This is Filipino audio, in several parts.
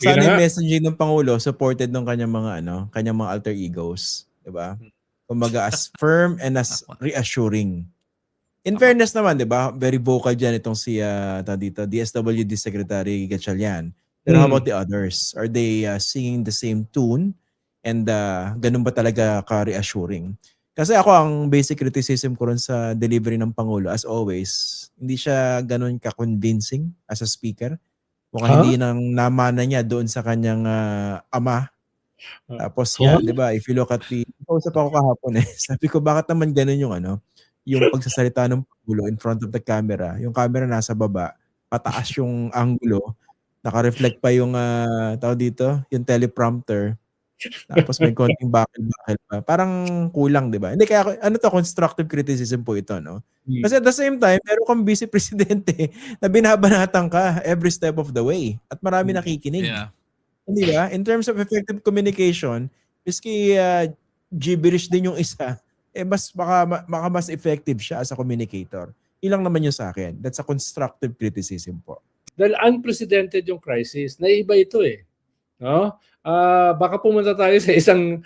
sana yung messaging ng Pangulo supported ng kanyang mga alter egos, 'di ba? Kumbaga as firm and as reassuring. In fairness naman, 'di ba? Very vocal diyan itong si dito, DSWD Secretary Gatchalian. Pero how about the others? Are they singing the same tune? And ganun ba talaga ka-reassuring? Kasi ako ang basic criticism ko rin sa delivery ng Pangulo as always, hindi siya ganun ka-convincing as a speaker. Mukhang hindi nang namana niya doon sa kanyang ama. Tapos nga, 'di ba, if you look at kausap ako kahapon sabi ko bakit naman ganun yung pagsasalita ng Pangulo in front of the camera. Yung camera nasa baba, pataas yung angulo, naka-reflect pa yung tawag dito, yung teleprompter. Tapos may konting bakil-bakil pa. Parang kulang, 'di ba? Hindi kaya constructive criticism po ito, no? Kasi at the same time, meron kang vice presidente na binabanatan ka every step of the way at marami nakikinig. Yeah. Hindi ba? In terms of effective communication, miski gibberish din yung isa, baka mas effective siya as a communicator. Ilang naman yun sa akin. That's a constructive criticism po. Dahil unprecedented yung crisis. Naiba ito eh. No? Baka pumunta tayo sa isang,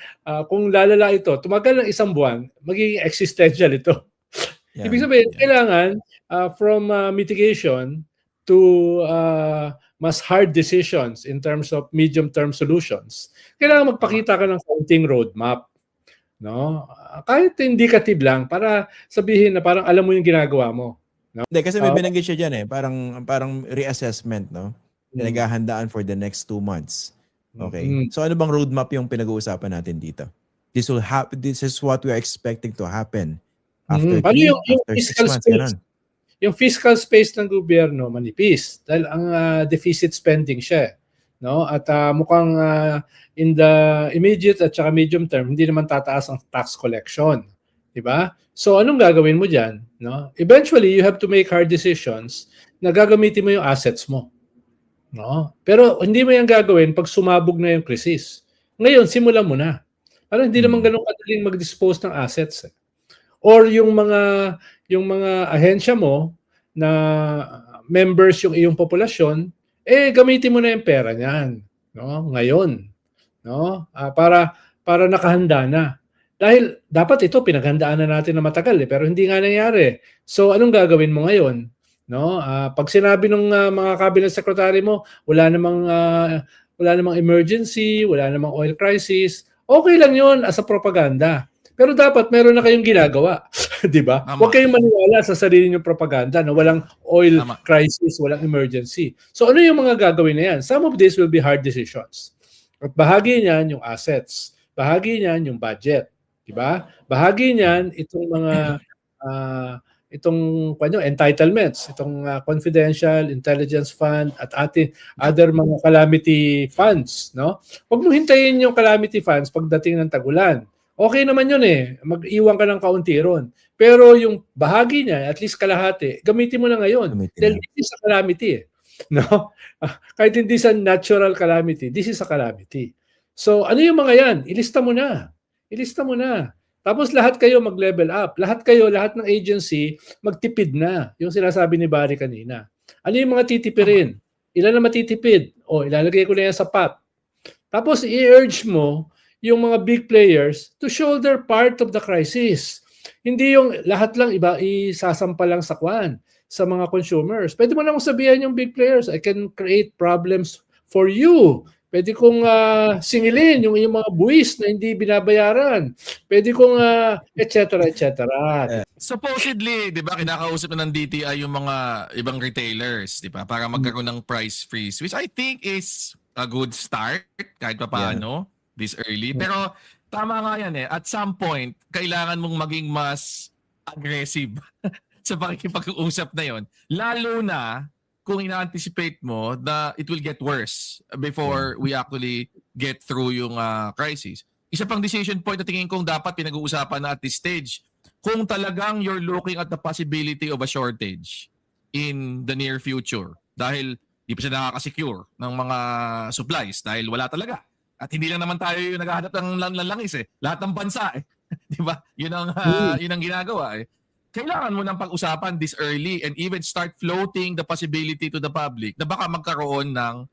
kung lalala ito, tumagal ng isang buwan, magiging existential ito. Yeah, ibig sabihin, kailangan from mitigation to mas hard decisions in terms of medium-term solutions. Kailangan magpakita ka ng counting roadmap. No? Kahit indicative lang para sabihin na parang alam mo yung ginagawa mo. No? Hindi, kasi may binanggit siya dyan parang reassessment, no? Pinaghahandaan for the next 2 months. Okay. So ano bang roadmap yung pinag-uusapan natin dito? This is what we are expecting to happen after 3, after 6 months. Ganun. Yung fiscal space ng gobyerno manipis dahil ang deficit spending siya. No? At mukhang in the immediate at saka medium term, hindi naman tataas ang tax collection. Diba? So anong gagawin mo dyan? No? Eventually, you have to make hard decisions na gagamitin mo yung assets mo. No? Pero hindi mo yan gagawin pag sumabog na yung krisis. Ngayon, simulan mo na. Parang hindi naman ganun kadaling mag-dispose ng assets. Or yung mga ahensya mo na members yung iyong populasyon, gamitin mo na yung pera niyan, no? Ngayon, no? Para nakahanda na. Dahil dapat ito pinaghandaan na natin na matagal pero hindi nga nangyari. So anong gagawin mo ngayon? No? Pag sinabi ng mga cabinet secretary mo, wala namang emergency, wala namang oil crisis, okay lang 'yon as a propaganda. Pero dapat meron na kayong ginagawa, 'di ba? Huwag kayong maniwala sa sarili niyo propaganda na walang oil crisis, walang emergency. So ano yung mga gagawin na yan? Some of this will be hard decisions. At bahagi niyan yung assets, bahagi niyan yung budget, 'di ba? Bahagi niyan itong mga entitlements, itong confidential intelligence fund at other mga calamity funds, no? Huwag mo hintayin yung calamity funds pagdating ng tagulan. Okay naman yun mag-iwan ka ng kaunti ron. Pero yung bahagi niya, at least kalahati, gamitin mo na ngayon. Dahil this is a calamity. No? Kahit hindi sa natural calamity, this is a calamity. So ano yung mga yan? Ilista mo na. Ilista mo na. Tapos lahat kayo mag-level up. Lahat ng agency, magtipid na. Yung sinasabi ni Barry kanina. Ano yung mga titipirin? Ilan na matitipid? Ilalagay ko na yan sa pot. Tapos i-urge mo yung mga big players to shoulder part of the crisis. Hindi yung lahat lang isasampa lang sa mga consumers. Pwede mo namang sabihan yung big players, I can create problems for you. Pwede kong singilin yung mga buwis na hindi binabayaran. Pwede kong etc. Supposedly, 'di ba, kinakausap na ng DTI yung mga ibang retailers, 'di ba, para magkaroon ng price freeze, which I think is a good start kahit paano this early. Pero tama nga yan at some point, kailangan mong maging mas aggressive sa pakikipag-uusap na yon. Lalo na kung ina-anticipate mo na it will get worse before we actually get through yung crisis. Isa pang decision point na tingin kong dapat pinag-uusapan na at this stage, kung talagang you're looking at the possibility of a shortage in the near future dahil di pa siya nakaka-secure ng mga supplies dahil wala talaga. At hindi lang naman tayo yung naghahanap ng langis Lahat ng bansa Di ba? Yun ang ginagawa Kailangan mo nang pag-usapan this early and even start floating the possibility to the public na baka magkaroon ng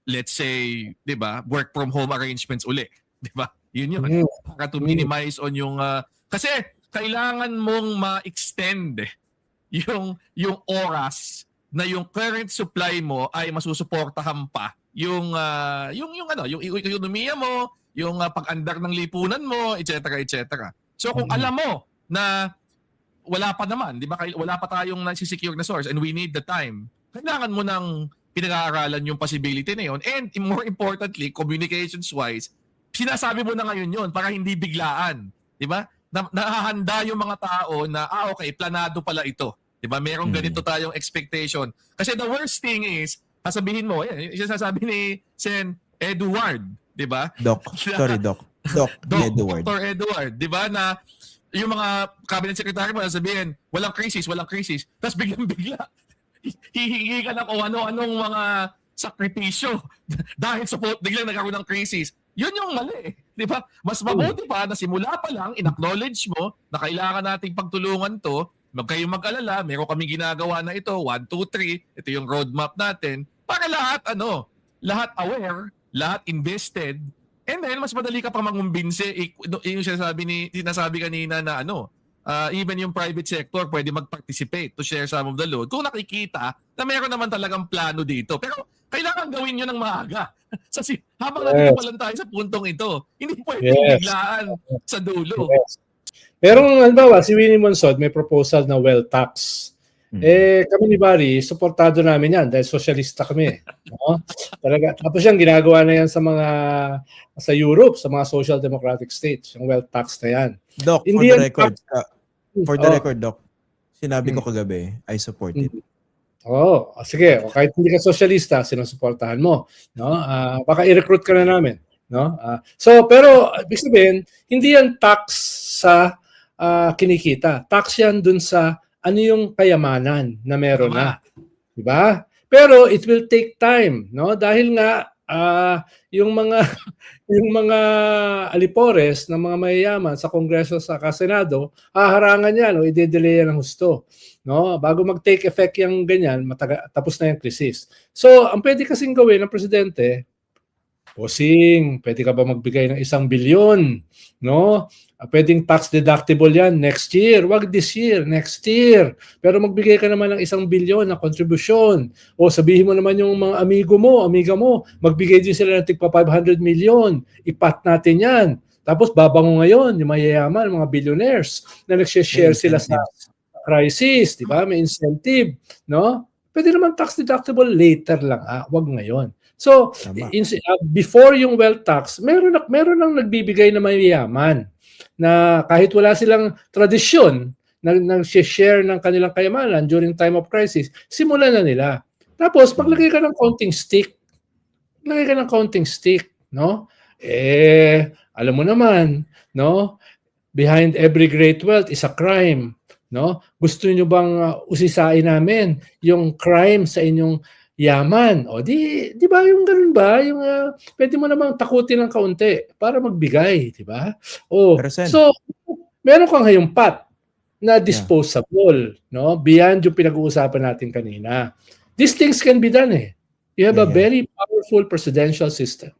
let's say, 'di ba, work from home arrangements uli, 'di ba? Yun. Para to minimize on yung kasi kailangan mong ma-extend yung oras na yung current supply mo ay masusuportahan pa yung ekonomiya mo, yung pag-andar ng lipunan mo, etc. etc. So kung alam mo na wala pa naman, 'di ba? Wala pa tayong nasi-secure na source and we need the time. Kailangan mo nang pinag-aaralan yung possibility na yun. And more importantly, communications-wise, sinasabi mo na ngayon yun para hindi biglaan. 'Di ba? Nahahanda yung mga tao na, okay, planado pala ito. 'Di ba? Merong ganito tayong expectation. Kasi the worst thing is, sasabihin mo, yung sasabi ni Sen Edward, 'di ba? Doc. Edward. Dr. Edward, 'di ba, na yung mga cabinet secretary mo sasabihin, walang crisis. Tapos biglang-bigla hihingi ka ng ano-anong mga sakripisyo dahil biglang nagkaroon ng crisis. Yun yung mali, di ba? Mas mabuti pa na simula pa lang, in-acknowledge mo na kailangan nating pagtulungan to, kayong mag-alala, meron kami ginagawa na ito, 1, 2, 3, ito yung roadmap natin, para lahat aware, lahat invested, and then mas madali ka pa mangumbinse, yung sinasabi kanina na even yung private sector pwede mag-participate to share some of the load kung nakikita na meron naman talagang plano dito. Pero kailangan gawin nyo ng maaga. Habang nandito pa lang tayo sa puntong ito, hindi pwedeng biglaan sa dulo. Yes. Pero halimbawa, si Winnie Monsod may proposal na wealth tax. Kami ni Barry, suportado namin yan dahil sosyalista kami. No? Talaga. Tapos yan, ginagawa na yan sa Europe, sa mga social democratic states, yung wealth tax na yan. Doc, for the record, Doc, sinabi ko kagabi, I support it. Sige. Kahit hindi ka sosyalista, sinusuportahan mo. No? Baka i-recruit ka na namin. No? Pero, ibig sabihin, hindi yan tax sa kinikita. Tax yan dun sa ano yung kayamanan na meron na. Diba? Pero it will take time, no? Dahil nga yung mga alipores ng mga mayayaman sa Kongreso sa Senado, haharangan yan o i-delay ng husto, no? Bago mag-take effect yung ganyan, tapos na yung krisis. So, ang pwede kasing gawin ng presidente, Bossing, pwede ka ba magbigay ng 1 bilyon, no? Pwedeng tax deductible yan next year. Wag this year, next year. Pero magbigay ka naman ng 1 bilyon na contribution. O sabihin mo naman yung mga amiga mo, magbigay din sila ng tigpa 500 million. Ipat natin yan. Tapos babango ngayon yung mayayaman, mga billionaires na nag-share sila sa crisis, di ba? May incentive, no? Pwede naman tax deductible later lang, wag ngayon. So, before yung wealth tax, meron nang nagbibigay na mayayaman na kahit wala silang tradisyon nag-share ng kanilang kayamanan during time of crisis, simulan na nila. Tapos, maglagay ka ng counting stick. No? Alam mo naman, no? Behind every great wealth is a crime. No? Gusto niyo bang usisain namin yung crime sa inyong yaman? O di ba yung ganun ba? Yung pwede mo namang takutin ng kaunti para magbigay, di ba? So meron kang ngayong pot na disposable, no? Beyond yung pinag-uusapan natin kanina. These things can be done. You have a very powerful presidential system.